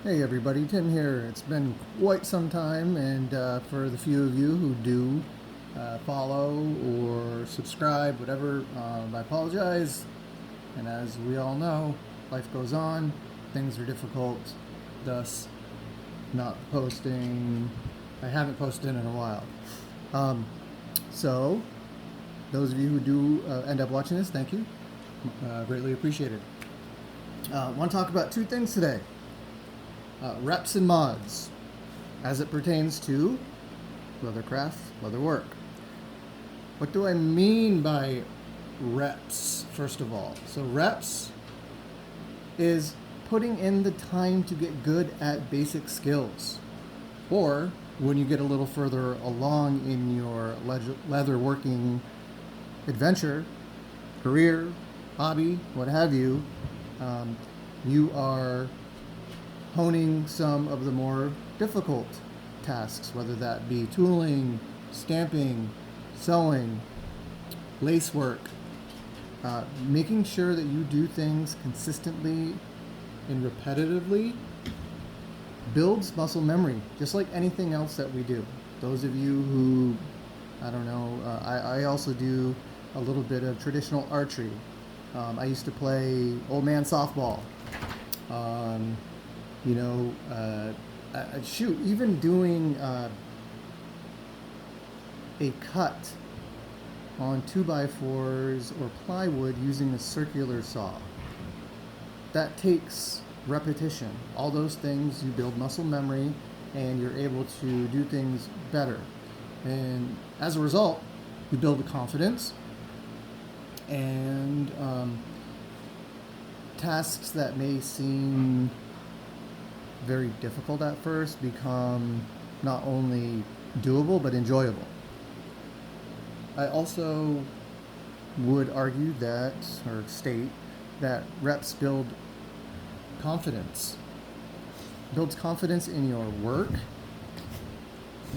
Hey everybody, Tim here. It's been quite some time, and for the few of you who do follow or subscribe, whatever, I apologize. And as we all know, life goes on, things are difficult, thus not posting. I haven't posted in a while. Um, so, those of you who do end up watching this, thank you. Greatly appreciated. I want to talk about two things today. Reps and mods as it pertains to leathercraft, leatherwork. What do I mean by reps, first of all? So reps is putting in the time to get good at basic skills. Or when you get a little further along in your leatherworking adventure, career, hobby, what have you, you are honing some of the more difficult tasks, whether that be tooling, stamping, sewing, lace work, making sure that you do things consistently and repetitively builds muscle memory, just like anything else that we do. Those of you who, I don't know, I also do a little bit of traditional archery. I used to play old man softball. Shoot, even doing a cut on 2x4s or plywood using a circular saw. That takes repetition. All those things, you build muscle memory and you're able to do things better. And as a result, you build the confidence, and tasks that may seem very difficult at first become not only doable but enjoyable. I also would argue that, or state, that reps builds confidence in your work,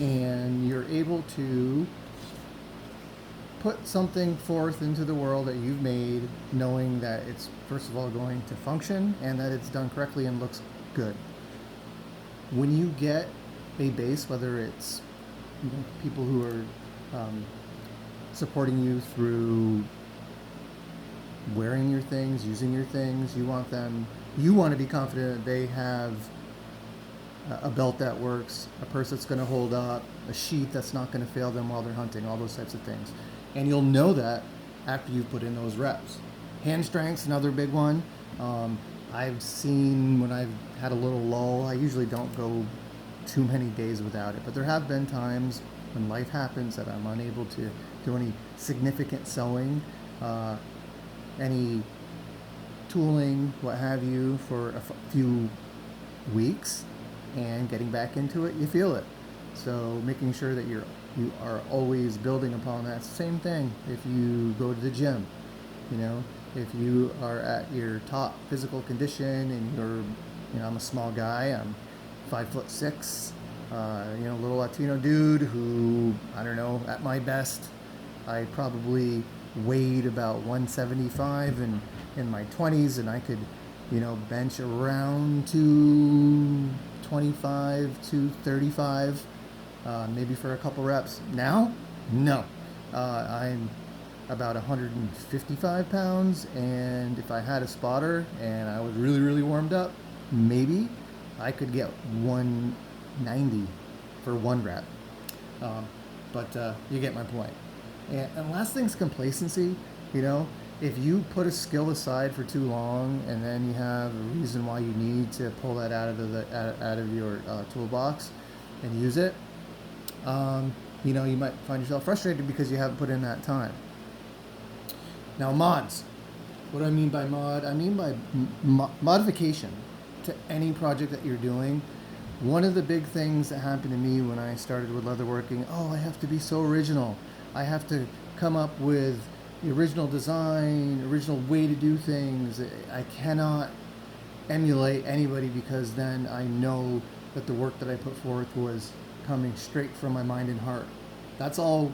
and you're able to put something forth into the world that you've made, knowing that it's first of all going to function and that it's done correctly and looks good. When you get a base, whether it's people who are supporting you through wearing your things, using your things, you want to be confident that they have a belt that works, a purse that's going to hold up, a sheath that's not going to fail them while they're hunting, all those types of things. And you'll know that after you've put in those reps. Hand strength's another big one. I've seen when I've had a little lull, I usually don't go too many days without it, but there have been times when life happens that I'm unable to do any significant sewing, any tooling, what have you, for a few weeks, and getting back into it, you feel it. So making sure that you are always building upon that. Same thing if you go to the gym, if you are at your top physical condition and I'm a small guy, I'm 5'6", little Latino dude who, I don't know, at my best, I probably weighed about 175 in my 20s, and I could, bench around 225 to 35, maybe for a couple reps. Now, no. I'm about 155 pounds, and if I had a spotter and I was really, really warmed up, maybe I could get 190 for one rep. But you get my point. And last thing's complacency. If you put a skill aside for too long, and then you have a reason why you need to pull that out of your toolbox and use it, you might find yourself frustrated because you haven't put in that time. Now, mods. What do I mean by mod? I mean by modification to any project that you're doing. One of the big things that happened to me when I started with leatherworking, I have to be so original. I have to come up with the original design, original way to do things. I cannot emulate anybody, because then I know that the work that I put forth was coming straight from my mind and heart. That's all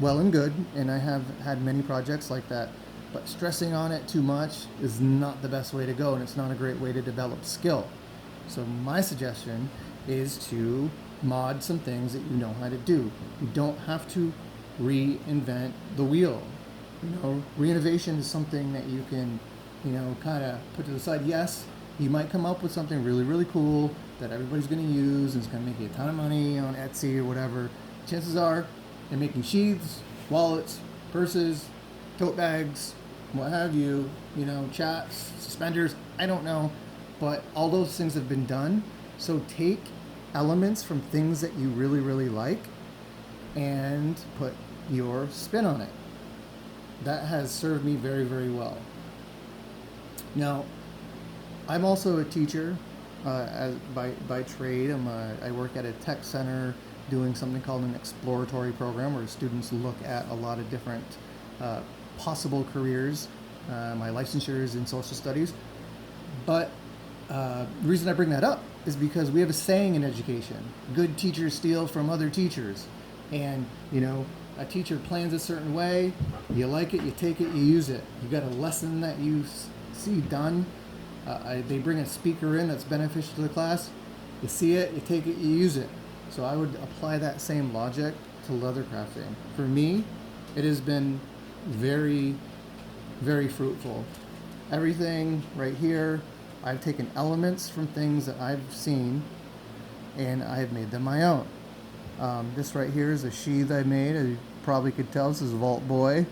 well and good, and I have had many projects like that. But stressing on it too much is not the best way to go, and it's not a great way to develop skill. So my suggestion is to mod some things that you know how to do. You don't have to reinvent the wheel. Reinnovation is something that you can, kind of put to the side. Yes, you might come up with something really, really cool that everybody's going to use and it's going to make you a ton of money on Etsy or whatever. Chances are they're making sheaths, wallets, purses, tote bags, what have you, chaps, suspenders, I don't know. But all those things have been done. So take elements from things that you really, really like and put your spin on it. That has served me very, very well. Now, I'm also a teacher by trade. I work at a tech center doing something called an exploratory program where students look at a lot of different possible careers. My licensure is in social studies. But the reason I bring that up is because we have a saying in education: good teachers steal from other teachers. And, a teacher plans a certain way, you like it, you take it, you use it. You got a lesson that you see done, they bring a speaker in that's beneficial to the class, you see it, you take it, you use it. So I would apply that same logic to leather crafting. For me, it has been very, very fruitful. Everything right here, I've taken elements from things that I've seen and I've made them my own. This right here is a sheath I made. As you probably could tell, this is Vault Boy.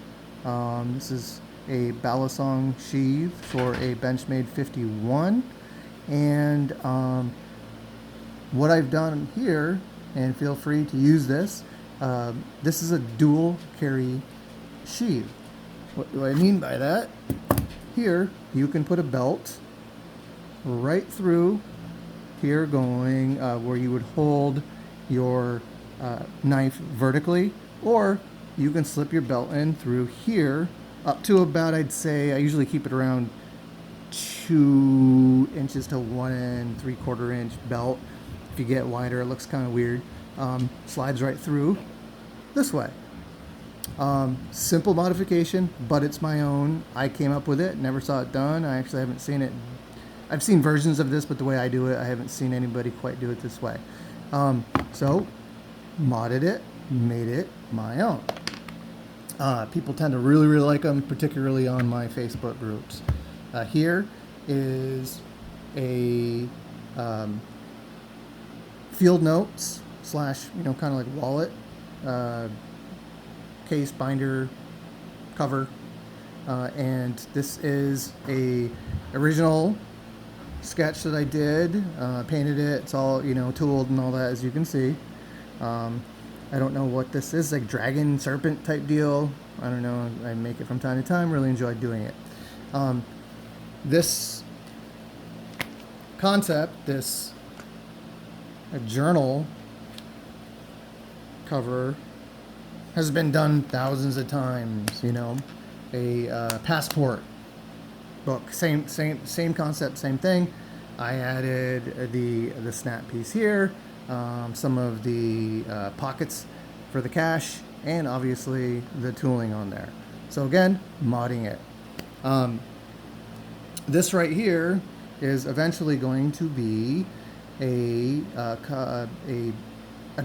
This is a Balisong sheath for a Benchmade 51. And what I've done here, and feel free to use this, this is a dual carry sheath. What do I mean by that? Here, you can put a belt right through here going where you would hold your knife vertically, or you can slip your belt in through here up to about, I'd say, I usually keep it around 2 inches to 1 3/4 inch belt. If you get wider, it looks kind of weird. Slides right through this way. Simple modification, but it's my own. I came up with it, never saw it done. I actually haven't seen it. I've seen versions of this, but the way I do it, I haven't seen anybody quite do it this way. So modded it, made it my own. People tend to really, really like them, particularly on my Facebook groups. Here is a field notes / kind of like wallet, case, binder, cover, and this is a original sketch that I did. Painted it. It's all tooled and all that, as you can see. I don't know what this is, like dragon serpent type deal. I don't know. I make it from time to time. Really enjoy doing it. This concept, this journal cover, has been done thousands of times. A passport book, same concept, same thing. I added the snap piece here, some of the pockets for the cash, and obviously the tooling on there. So again, modding it. This right here is eventually going to be a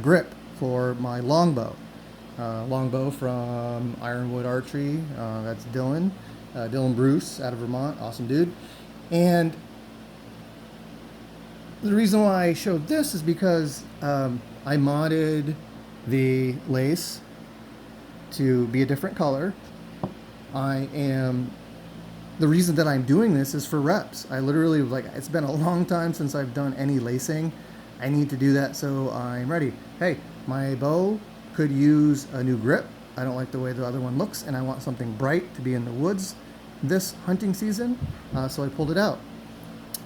grip for my longbow. Longbow from Ironwood Archery. That's Dylan Bruce out of Vermont. Awesome dude. And the reason why I showed this is because I modded the lace to be a different color. The reason that I'm doing this is for reps. I literally, it's been a long time since I've done any lacing. I need to do that, so I'm ready. Hey, my bow could use a new grip. I don't like the way the other one looks, and I want something bright to be in the woods this hunting season, so I pulled it out.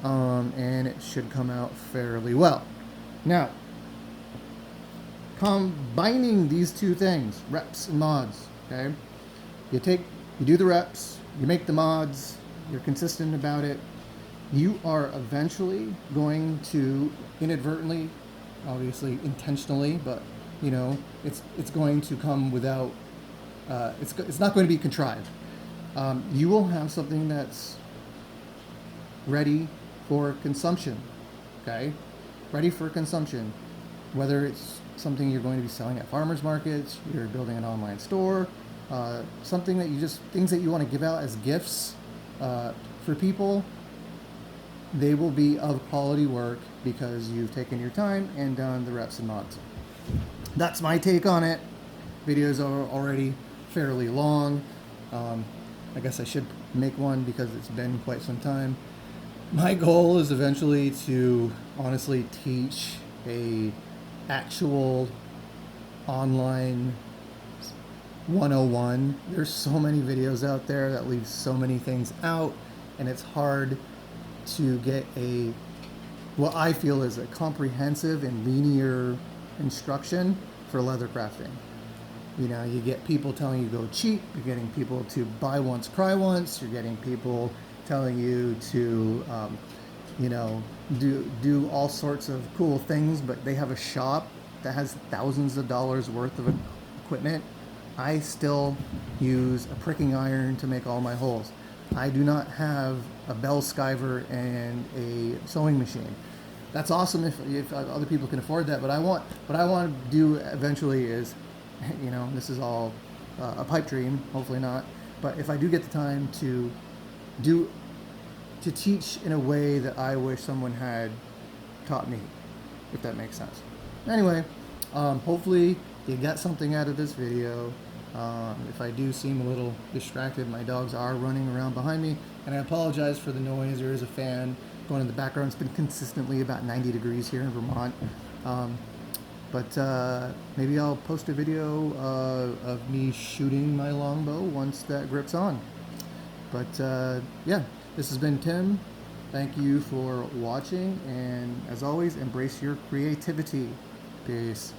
And it should come out fairly well. Now, combining these two things, reps and mods, okay? You do the reps, you make the mods, you're consistent about it, you are eventually going to inadvertently, obviously intentionally, but it's going to come without, it's not going to be contrived. You will have something that's ready for consumption. okay? Ready for consumption. Whether it's something you're going to be selling at farmers markets, you're building an online store, something that things that you want to give out as gifts for people, they will be of quality work because you've taken your time and done the reps and mods. That's my take on it. Videos are already fairly long. I guess I should make one because it's been quite some time. My goal is eventually to honestly teach a actual online 101. There's so many videos out there that leave so many things out, and it's hard to get what I feel is a comprehensive and linear instruction for leather crafting. You know, you get people telling you go cheap, you're getting people to buy once, cry once, you're getting people telling you to, do all sorts of cool things, but they have a shop that has thousands of dollars worth of equipment. I still use a pricking iron to make all my holes. I do not have a bell skiver and a sewing machine. That's awesome if other people can afford that, but what I want to do eventually is, this is all a pipe dream, hopefully not, but if I do get the time to teach in a way that I wish someone had taught me, if that makes sense. Anyway, hopefully you got something out of this video. If I do seem a little distracted, my dogs are running around behind me, and I apologize for the noise. There is a fan going in the background. It's been consistently about 90 degrees here in Vermont. But maybe I'll post a video of me shooting my longbow once that grips on. But yeah, this has been Tim. Thank you for watching, and as always, embrace your creativity. Peace.